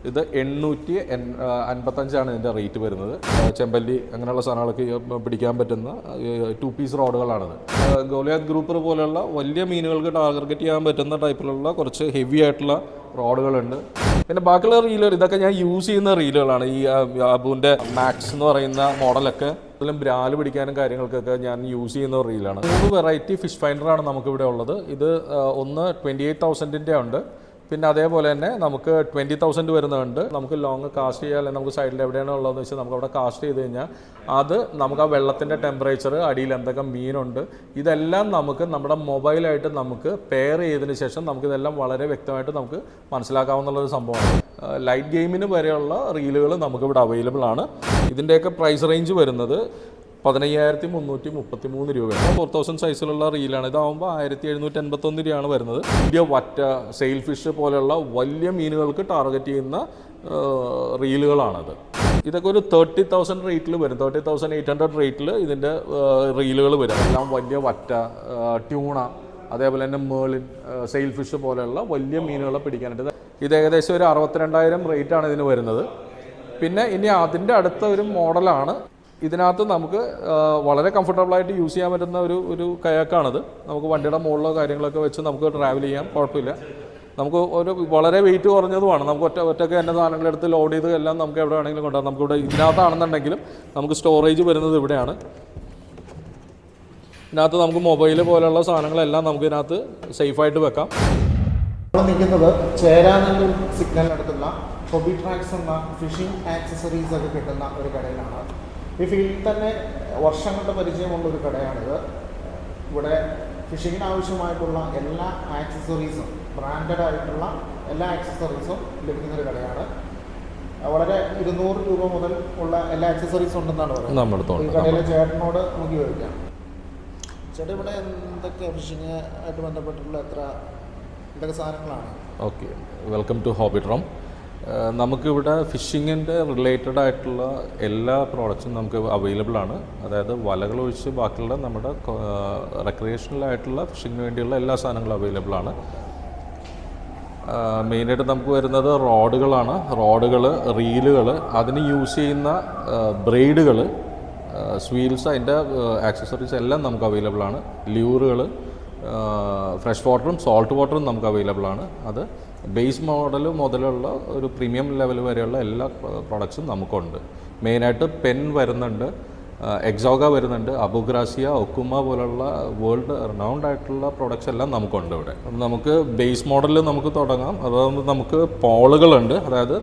ഇത് 855 ഇതിൻ്റെ റേറ്റ് വരുന്നത്. ചെമ്പല്ലി അങ്ങനെയുള്ള സാധനങ്ങളൊക്കെ പിടിക്കാൻ പറ്റുന്ന 2 പീസ് റോഡുകളാണിത്. ഗോലിയാത്ത് ഗ്രൂപ്പർ പോലെയുള്ള വലിയ മീനുകൾക്ക് ടാർഗറ്റ് ചെയ്യാൻ പറ്റുന്ന ടൈപ്പിലുള്ള കുറച്ച് ഹെവി ആയിട്ടുള്ള റോഡുകളുണ്ട്. പിന്നെ ബാക്കിയുള്ള റീലുകൾ ഇതൊക്കെ ഞാൻ യൂസ് ചെയ്യുന്ന റീലുകളാണ്. ഈ അബുവിൻ്റെ മാക്സ് എന്ന് പറയുന്ന മോഡലൊക്കെ ഇതിലും ബ്രാല് പിടിക്കാനും കാര്യങ്ങൾക്കൊക്കെ ഞാൻ യൂസ് ചെയ്യുന്ന റീലാണ്. 3 വെറൈറ്റി ഫിഷ് ഫൈൻഡറാണ് നമുക്കിവിടെ ഉള്ളത്. ഇത് ഒന്ന് 28,000-ൻ്റെ ഉണ്ട്, പിന്നെ അതേപോലെ തന്നെ നമുക്ക് 20,000 വരുന്നുണ്ട്. നമുക്ക് ലോങ് കാസ്റ്റ് ചെയ്യാൻ, അല്ലെങ്കിൽ നമുക്ക് സൈഡിൽ എവിടെയാണ് ഉള്ളതെന്ന് വെച്ചാൽ നമുക്ക് അവിടെ കാസ്റ്റ് ചെയ്ത് കഴിഞ്ഞാൽ അത് നമുക്ക് ആ വെള്ളത്തിൻ്റെ ടെമ്പറേച്ചർ, അടിയിൽ എന്തൊക്കെ മീനുണ്ട്, ഇതെല്ലാം നമുക്ക് നമ്മുടെ മൊബൈലായിട്ട് നമുക്ക് പെയർ ചെയ്തതിന് ശേഷം നമുക്കിതെല്ലാം വളരെ വ്യക്തമായിട്ട് നമുക്ക് മനസ്സിലാക്കാവുന്നുള്ളൊരു സംഭവമാണ്. ലൈറ്റ് ഗെയിമിന് വരെയുള്ള റീലുകൾ നമുക്കിവിടെ അവൈലബിൾ ആണ്. ഇതിൻ്റെയൊക്കെ പ്രൈസ് റേഞ്ച് വരുന്നത് 15,333 രൂപയാണ്. 4000 സൈസിലുള്ള റീലാണ്. ഇതാകുമ്പോൾ 1781 രൂപയാണ് വരുന്നത്. വലിയ വറ്റ, സെയിൽ ഫിഷ് പോലെയുള്ള വലിയ മീനുകൾക്ക് ടാർഗറ്റ് ചെയ്യുന്ന റീലുകളാണിത്. ഇതൊക്കെ ഒരു 30,000 റേറ്റിൽ വരും. 30,800 റേറ്റിൽ ഇതിൻ്റെ റീലുകൾ വരും. എല്ലാം വലിയ വറ്റ, ട്യൂണ, അതേപോലെ തന്നെ മേളിൻ, സെയിൽ ഫിഷ് പോലെയുള്ള വലിയ മീനുകളെ പിടിക്കാനായിട്ട് ഇത് ഏകദേശം ഒരു 62,000 റേറ്റാണ് ഇതിന് വരുന്നത്. പിന്നെ ഇനി അതിൻ്റെ അടുത്ത ഒരു മോഡലാണ്. ഇതിനകത്ത് നമുക്ക് വളരെ കംഫർട്ടബിളായിട്ട് യൂസ് ചെയ്യാൻ പറ്റുന്ന ഒരു കയാക്കാണിത്. നമുക്ക് വണ്ടിയുടെ മുകളിലോ കാര്യങ്ങളൊക്കെ വെച്ച് നമുക്ക് ട്രാവൽ ചെയ്യാം, കുഴപ്പമില്ല. നമുക്ക് ഒരു വളരെ വെയിറ്റ് കുറഞ്ഞതുമാണ്. നമുക്ക് ഒറ്റയ്ക്ക് തന്നെ സാധനങ്ങളെടുത്ത് ലോഡ് ചെയ്ത് എല്ലാം നമുക്ക് എവിടെ വേണമെങ്കിലും കൊണ്ടുപോകാം. നമുക്കിവിടെ ഇതിനകത്താണെന്നുണ്ടെങ്കിലും നമുക്ക് സ്റ്റോറേജ് വരുന്നത് ഇവിടെയാണ്. ഇതിനകത്ത് നമുക്ക് മൊബൈൽ പോലെയുള്ള സാധനങ്ങളെല്ലാം നമുക്ക് ഇതിനകത്ത് സേഫായിട്ട് വെക്കാം. നമ്മൾ നിൽക്കുന്നത് ചേരാനല്ലൂർ സിഗ്നലിനടുത്തുള്ള ഹോബി ട്രാക്സ് എന്ന ഫിഷിംഗ് ആക്സസറീസ് ഒക്കെ കിട്ടുന്ന ഒരു കടയിലാണ്. ഈ ഫീൽഡിൽ തന്നെ വർഷങ്ങളുടെ പരിചയമുള്ളൊരു കടയാണിത്. ഇവിടെ ഫിഷിങ്ങിന് ആവശ്യമായിട്ടുള്ള എല്ലാ ആക്സസറീസും, ബ്രാൻഡഡ് ആയിട്ടുള്ള എല്ലാ ആക്സസറീസും ലഭിക്കുന്നൊരു കടയാണ്. വളരെ 200 രൂപ മുതൽ ഉള്ള എല്ലാ ആക്സസറീസും ഉണ്ടെന്നാണ് പറയുന്നത്. ഈ കടയിലെ ചേട്ടനോട് നമുക്ക് ചോദിക്കാം. ചേട്ടൻ ഇവിടെ എന്തൊക്കെ ഫിഷിങ് ആയിട്ട് ബന്ധപ്പെട്ടുള്ള എന്തൊക്കെ സാധനങ്ങളാണ്? ഓക്കെ, വെൽക്കം ടു ഹോബിട്രോം. നമുക്കിവിടെ ഫിഷിങ്ങിൻ്റെ റിലേറ്റഡ് ആയിട്ടുള്ള എല്ലാ പ്രോഡക്റ്റ്സും നമുക്ക് അവൈലബിൾ ആണ്. അതായത് വലകൾ ഒഴിച്ച് ബാക്കിയുള്ള നമ്മുടെ റെക്രിയേഷണലായിട്ടുള്ള ഫിഷിങ്ങിന് വേണ്ടിയുള്ള എല്ലാ സാധനങ്ങളും അവൈലബിൾ ആണ്. മെയിനായിട്ട് നമുക്ക് വരുന്നത് റോഡുകളാണ്. റോഡുകൾ, റീലുകൾ, അതിന് യൂസ് ചെയ്യുന്ന ബ്രെയ്ഡുകൾ, സ്വീൽസ്, അതിൻ്റെ ആക്സസറീസ് എല്ലാം നമുക്ക് അവൈലബിൾ ആണ്. ല്യൂറുകൾ, ഫ്രഷ് വാട്ടറും സോൾട്ട് വാട്ടറും നമുക്ക് അവൈലബിൾ ആണ്. അത് ബേസ് മോഡൽ മുതലുള്ള ഒരു പ്രീമിയം ലെവൽ വരെയുള്ള എല്ലാ പ്രൊഡക്ട്സും നമുക്കുണ്ട്. മെയിനായിട്ട് പെൻ വരുന്നുണ്ട്, എക്സോഗ വരുന്നുണ്ട്, അബുഗ്രാസിയ, ഒക്കുമ പോലുള്ള വേൾഡ് റെനൗണ്ട് ആയിട്ടുള്ള പ്രൊഡക്ട്സ് എല്ലാം നമുക്കുണ്ട് ഇവിടെ. നമുക്ക് ബേസ് മോഡലിൽ നമുക്ക് തുടങ്ങാം. അതാകുമ്പോൾ നമുക്ക് പോളുകളുണ്ട്. അതായത്